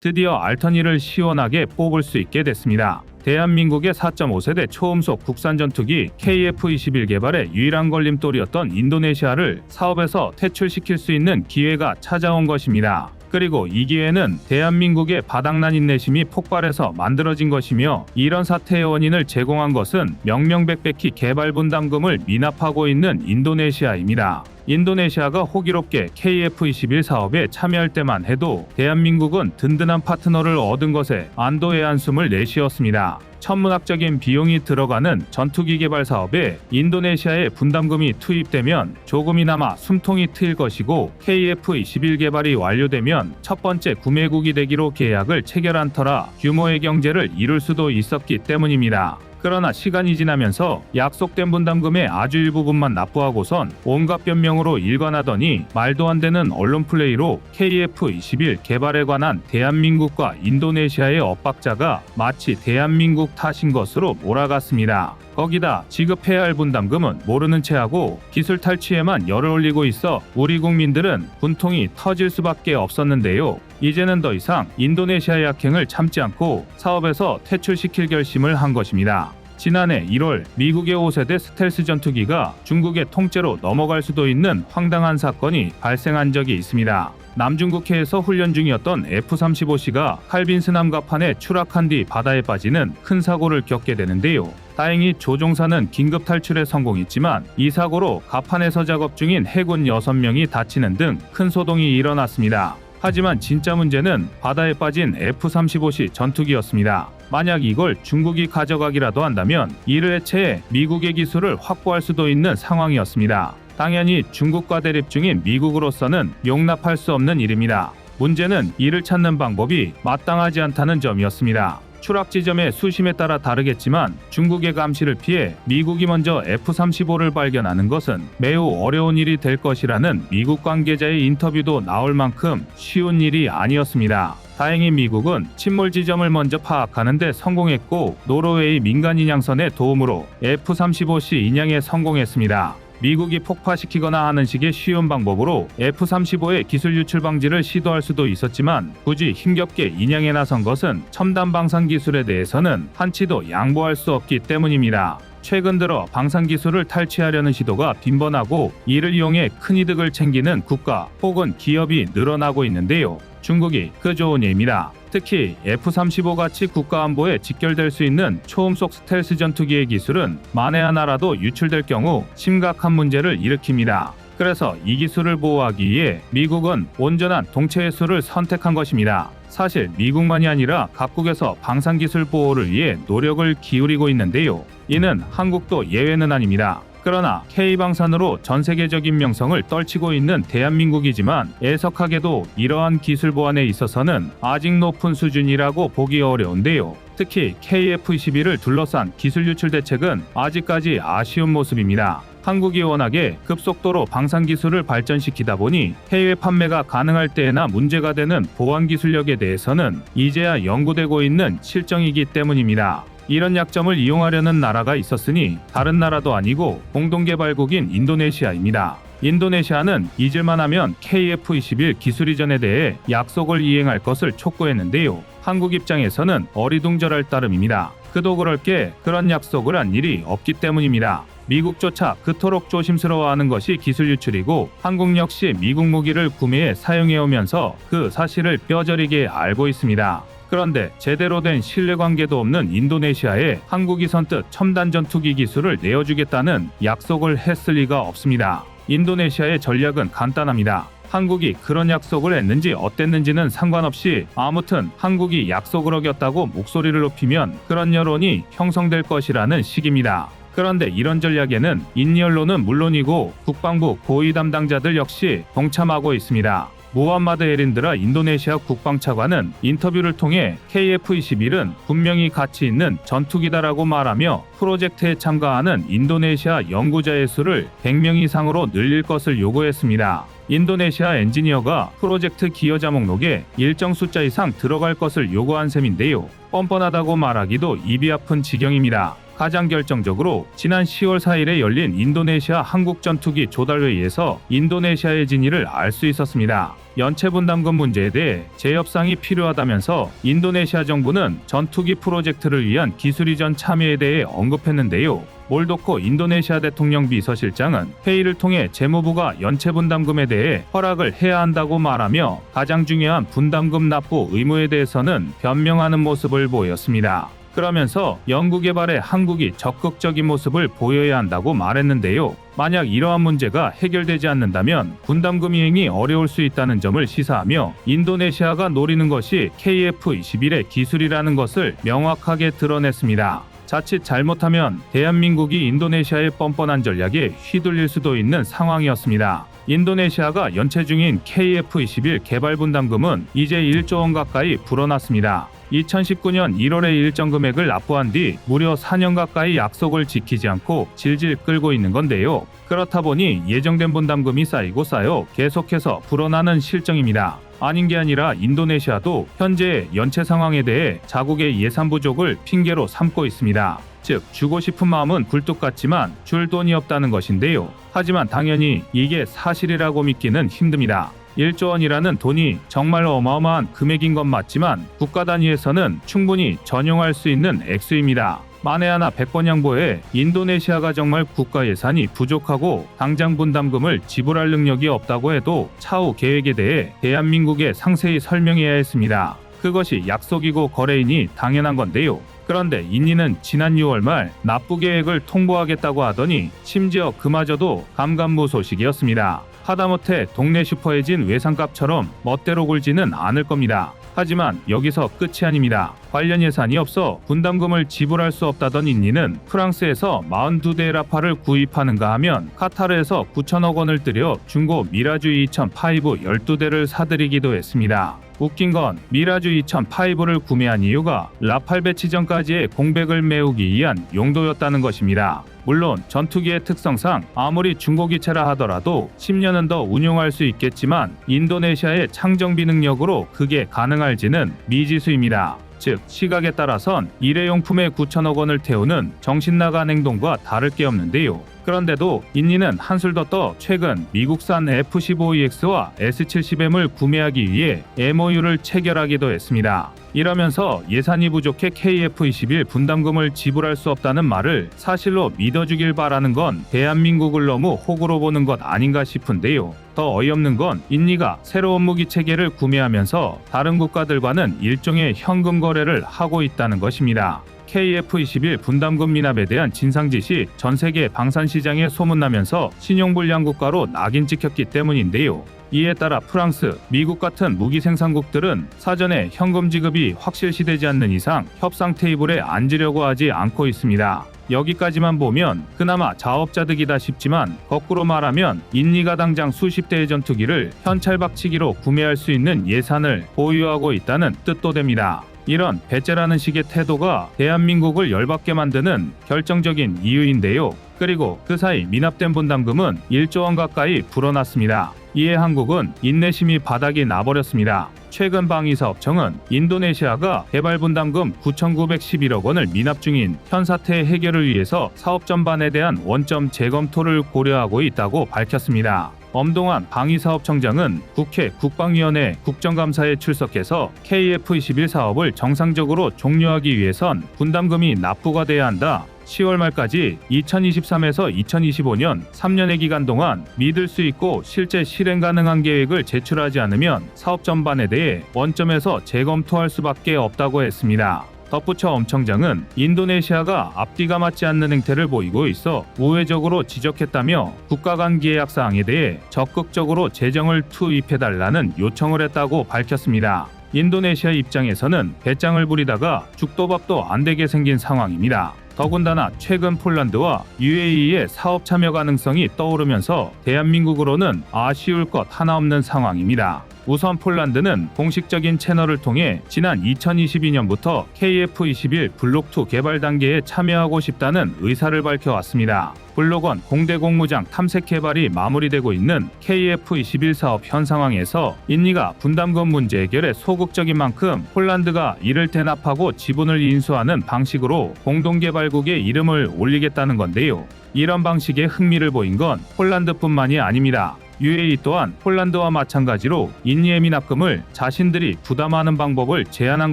드디어 알터니를 시원하게 뽑을 수 있게 됐습니다. 대한민국의 4.5세대 초음속 국산 전투기 KF-21 개발의 유일한 걸림돌이었던 인도네시아를 사업에서 퇴출시킬 수 있는 기회가 찾아온 것입니다. 그리고 이 기회는 대한민국의 바닥난 인내심이 폭발해서 만들어진 것이며, 이런 사태의 원인을 제공한 것은 명명백백히 개발 분담금을 미납하고 있는 인도네시아입니다. 인도네시아가 호기롭게 KF-21 사업에 참여할 때만 해도 대한민국은 든든한 파트너를 얻은 것에 안도의 한숨을 내쉬었습니다. 천문학적인 비용이 들어가는 전투기 개발 사업에 인도네시아의 분담금이 투입되면 조금이나마 숨통이 트일 것이고, KF-21 개발이 완료되면 첫 번째 구매국이 되기로 계약을 체결한 터라 규모의 경제를 이룰 수도 있었기 때문입니다. 그러나 시간이 지나면서 약속된 분담금의 아주 일부분만 납부하고선 온갖 변명으로 일관하더니 말도 안 되는 언론 플레이로 KF-21 개발에 관한 대한민국과 인도네시아의 엇박자가 마치 대한민국 탓인 것으로 몰아갔습니다. 거기다 지급해야 할 분담금은 모르는 채하고 기술 탈취에만 열을 올리고 있어 우리 국민들은 분통이 터질 수밖에 없었는데요. 이제는 더 이상 인도네시아의 악행을 참지 않고 사업에서 퇴출시킬 결심을 한 것입니다. 지난해 1월 미국의 5세대 스텔스 전투기가 중국의 통째로 넘어갈 수도 있는 황당한 사건이 발생한 적이 있습니다. 남중국해에서 훈련 중이었던 F-35C가 칼빈스 남갑판에 추락한 뒤 바다에 빠지는 큰 사고를 겪게 되는데요. 다행히 조종사는 긴급 탈출에 성공했지만 이 사고로 갑판에서 작업 중인 해군 6명이 다치는 등 큰 소동이 일어났습니다. 하지만 진짜 문제는 바다에 빠진 F-35C 전투기였습니다. 만약 이걸 중국이 가져가기라도 한다면 이를 해체해 미국의 기술을 확보할 수도 있는 상황이었습니다. 당연히 중국과 대립 중인 미국으로서는 용납할 수 없는 일입니다. 문제는 이를 찾는 방법이 마땅하지 않다는 점이었습니다. 추락 지점의 수심에 따라 다르겠지만 중국의 감시를 피해 미국이 먼저 F-35를 발견하는 것은 매우 어려운 일이 될 것이라는 미국 관계자의 인터뷰도 나올 만큼 쉬운 일이 아니었습니다. 다행히 미국은 침몰 지점을 먼저 파악하는 데 성공했고, 노르웨이 민간 인양선의 도움으로 F-35C 인양에 성공했습니다. 미국이 폭파시키거나 하는 식의 쉬운 방법으로 F-35의 기술 유출 방지를 시도할 수도 있었지만, 굳이 힘겹게 인양에 나선 것은 첨단 방산 기술에 대해서는 한치도 양보할 수 없기 때문입니다. 최근 들어 방산 기술을 탈취하려는 시도가 빈번하고, 이를 이용해 큰 이득을 챙기는 국가 혹은 기업이 늘어나고 있는데요. 중국이 그 좋은 예입니다. 특히 F-35 같이 국가 안보에 직결될 수 있는 초음속 스텔스 전투기의 기술은 만에 하나라도 유출될 경우 심각한 문제를 일으킵니다. 그래서 이 기술을 보호하기 위해 미국은 온전한 동체 회수를 선택한 것입니다. 사실 미국만이 아니라 각국에서 방산기술 보호를 위해 노력을 기울이고 있는데요. 이는 한국도 예외는 아닙니다. 그러나 K방산으로 전세계적인 명성을 떨치고 있는 대한민국이지만, 애석하게도 이러한 기술 보완에 있어서는 아직 높은 수준이라고 보기 어려운데요. 특히 KF-21을 둘러싼 기술 유출 대책은 아직까지 아쉬운 모습입니다. 한국이 워낙에 급속도로 방산 기술을 발전시키다 보니 해외 판매가 가능할 때에나 문제가 되는 보안 기술력에 대해서는 이제야 연구되고 있는 실정이기 때문입니다. 이런 약점을 이용하려는 나라가 있었으니 다른 나라도 아니고 공동개발국인 인도네시아입니다. 인도네시아는 잊을만 하면 KF-21 기술 이전에 대해 약속을 이행할 것을 촉구했는데요. 한국 입장에서는 어리둥절할 따름입니다. 그도 그럴 게 그런 약속을 한 일이 없기 때문입니다. 미국조차 그토록 조심스러워하는 것이 기술 유출이고, 한국 역시 미국 무기를 구매해 사용해오면서 그 사실을 뼈저리게 알고 있습니다. 그런데 제대로 된 신뢰관계도 없는 인도네시아에 한국이 선뜻 첨단 전투기 기술을 내어주겠다는 약속을 했을 리가 없습니다. 인도네시아의 전략은 간단합니다. 한국이 그런 약속을 했는지 어땠는지는 상관없이 아무튼 한국이 약속을 어겼다고 목소리를 높이면 그런 여론이 형성될 것이라는 식입니다. 그런데 이런 전략에는 인니 언론은 물론이고 국방부 고위 담당자들 역시 동참하고 있습니다. 무함마드 에린드라 인도네시아 국방차관은 인터뷰를 통해 KF-21은 분명히 가치 있는 전투기다라고 말하며 프로젝트에 참가하는 인도네시아 연구자의 수를 100명 이상으로 늘릴 것을 요구했습니다. 인도네시아 엔지니어가 프로젝트 기여자 목록에 일정 숫자 이상 들어갈 것을 요구한 셈인데요. 뻔뻔하다고 말하기도 입이 아픈 지경입니다. 가장 결정적으로 지난 10월 4일에 열린 인도네시아 한국 전투기 조달회의에서 인도네시아의 진위를 알 수 있었습니다. 연체 분담금 문제에 대해 재협상이 필요하다면서 인도네시아 정부는 전투기 프로젝트를 위한 기술 이전 참여에 대해 언급했는데요. 몰도코 인도네시아 대통령 비서실장은 회의를 통해 재무부가 연체 분담금에 대해 허락을 해야 한다고 말하며 가장 중요한 분담금 납부 의무에 대해서는 변명하는 모습을 보였습니다. 그러면서 연구개발에 한국이 적극적인 모습을 보여야 한다고 말했는데요. 만약 이러한 문제가 해결되지 않는다면 분담금 이행이 어려울 수 있다는 점을 시사하며 인도네시아가 노리는 것이 KF-21의 기술이라는 것을 명확하게 드러냈습니다. 자칫 잘못하면 대한민국이 인도네시아의 뻔뻔한 전략에 휘둘릴 수도 있는 상황이었습니다. 인도네시아가 연체 중인 KF-21 개발 분담금은 이제 1조 원 가까이 불어났습니다. 2019년 1월에 일정 금액을 납부한 뒤 무려 4년 가까이 약속을 지키지 않고 질질 끌고 있는 건데요. 그렇다 보니 예정된 분담금이 쌓여 계속해서 불어나는 실정입니다. 아닌 게 아니라 인도네시아도 현재 연체 상황에 대해 자국의 예산 부족을 핑계로 삼고 있습니다. 즉 주고 싶은 마음은 굴뚝 같지만 줄 돈이 없다는 것인데요. 하지만 당연히 이게 사실이라고 믿기는 힘듭니다. 1조 원이라는 돈이 정말 어마어마한 금액인 건 맞지만 국가 단위에서는 충분히 전용할 수 있는 액수입니다. 만에 하나 100번 양보해 인도네시아가 정말 국가 예산이 부족하고 당장 분담금을 지불할 능력이 없다고 해도 차후 계획에 대해 대한민국에 상세히 설명해야 했습니다. 그것이 약속이고 거래이니 당연한 건데요. 그런데 인니는 지난 6월 말 납부 계획을 통보하겠다고 하더니 심지어 그마저도 감감무소식이었습니다. 하다못해 동네 슈퍼에 진 외상값처럼 멋대로 굴지는 않을 겁니다. 하지만 여기서 끝이 아닙니다. 관련 예산이 없어 분담금을 지불할 수 없다던 인니는 프랑스에서 42대 라파를 구입하는가 하면 카타르에서 9천억 원을 들여 중고 미라주 2005 12대를 사들이기도 했습니다. 웃긴 건 미라주 2005를 구매한 이유가 라팔 배치 전까지의 공백을 메우기 위한 용도였다는 것입니다. 물론 전투기의 특성상 아무리 중고기체라 하더라도 10년은 더 운용할 수 있겠지만 인도네시아의 창정비 능력으로 그게 가능할지는 미지수입니다. 즉 시각에 따라선 일회용품에 9천억 원을 태우는 정신나간 행동과 다를 게 없는데요. 그런데도 인니는 한술 더 떠 최근 미국산 F-15EX와 S-70M을 구매하기 위해 MOU를 체결하기도 했습니다. 이러면서 예산이 부족해 KF-21 분담금을 지불할 수 없다는 말을 사실로 믿어주길 바라는 건 대한민국을 너무 호구로 보는 것 아닌가 싶은데요. 더 어이없는 건 인니가 새로운 무기 체계를 구매하면서 다른 국가들과는 일종의 현금 거래를 하고 있다는 것입니다. KF-21 분담금 미납에 대한 진상짓이 전 세계 방산 시장에 소문나면서 신용불량 국가로 낙인 찍혔기 때문인데요. 이에 따라 프랑스, 미국 같은 무기 생산국들은 사전에 현금 지급이 확실시되지 않는 이상 협상 테이블에 앉으려고 하지 않고 있습니다. 여기까지만 보면 그나마 자업자득이다 싶지만 거꾸로 말하면 인니가 당장 수십 대의 전투기를 현찰박치기로 구매할 수 있는 예산을 보유하고 있다는 뜻도 됩니다. 이런 배째라는 식의 태도가 대한민국을 열받게 만드는 결정적인 이유인데요. 그리고 그 사이 미납된 분담금은 1조 원 가까이 불어났습니다. 이에 한국은 인내심이 바닥이 나버렸습니다. 최근 방위사업청은 인도네시아가 개발 분담금 9,911억 원을 미납 중인 현 사태 해결을 위해서 사업 전반에 대한 원점 재검토를 고려하고 있다고 밝혔습니다. 엄동환 방위사업청장은 국회 국방위원회 국정감사에 출석해서 KF-21 사업을 정상적으로 종료하기 위해선 분담금이 납부가 돼야 한다. 10월 말까지 2023에서 2025년 3년의 기간 동안 믿을 수 있고 실제 실행 가능한 계획을 제출하지 않으면 사업 전반에 대해 원점에서 재검토할 수밖에 없다고 했습니다. 덧붙여 엄 청장은 인도네시아가 앞뒤가 맞지 않는 행태를 보이고 있어 우회적으로 지적했다며 국가 간 계약 사항에 대해 적극적으로 재정을 투입해달라는 요청을 했다고 밝혔습니다. 인도네시아 입장에서는 배짱을 부리다가 죽도 밥도 안 되게 생긴 상황입니다. 더군다나 최근 폴란드와 UAE의 사업 참여 가능성이 떠오르면서 대한민국으로는 아쉬울 것 하나 없는 상황입니다. 우선 폴란드는 공식적인 채널을 통해 지난 2022년부터 KF-21 블록2 개발 단계에 참여하고 싶다는 의사를 밝혀왔습니다. 블록1 공대 공무장 탐색 개발이 마무리되고 있는 KF-21 사업 현 상황에서 인니가 분담금 문제 해결에 소극적인 만큼 폴란드가 이를 대납하고 지분을 인수하는 방식으로 공동개발국의 이름을 올리겠다는 건데요. 이런 방식에 흥미를 보인 건 폴란드뿐만이 아닙니다. UAE 또한 폴란드와 마찬가지로 인니의 미납금을 자신들이 부담하는 방법을 제안한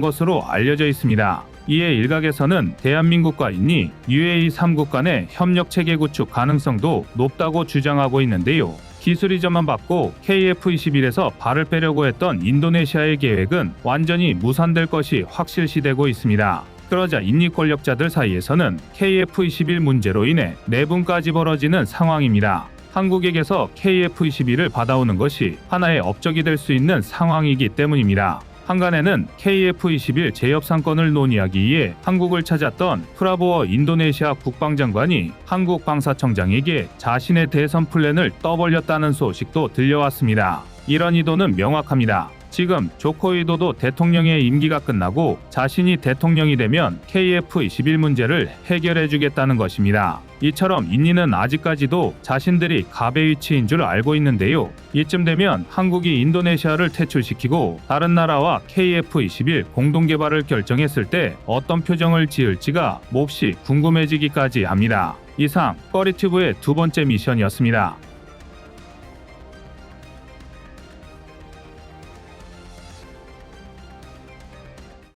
것으로 알려져 있습니다. 이에 일각에서는 대한민국과 인니, UAE 3국 간의 협력 체계 구축 가능성도 높다고 주장하고 있는데요. 기술 이전만 받고 KF-21에서 발을 빼려고 했던 인도네시아의 계획은 완전히 무산될 것이 확실시되고 있습니다. 그러자 인니 권력자들 사이에서는 KF-21 문제로 인해 내분까지 벌어지는 상황입니다. 한국에게서 KF-21을 받아오는 것이 하나의 업적이 될 수 있는 상황이기 때문입니다. 한간에는 KF-21 재협상권을 논의하기 위해 한국을 찾았던 프라보어 인도네시아 국방장관이 한국 방사청장에게 자신의 대선 플랜을 떠벌렸다는 소식도 들려왔습니다. 이런 의도는 명확합니다. 지금 조코 위도도 대통령의 임기가 끝나고 자신이 대통령이 되면 KF-21 문제를 해결해주겠다는 것입니다. 이처럼 인니는 아직까지도 자신들이 갑의 위치인 줄 알고 있는데요. 이쯤 되면 한국이 인도네시아를 퇴출시키고 다른 나라와 KF-21 공동개발을 결정했을 때 어떤 표정을 지을지가 몹시 궁금해지기까지 합니다. 이상 꺼리튜브의 두 번째 미션이었습니다.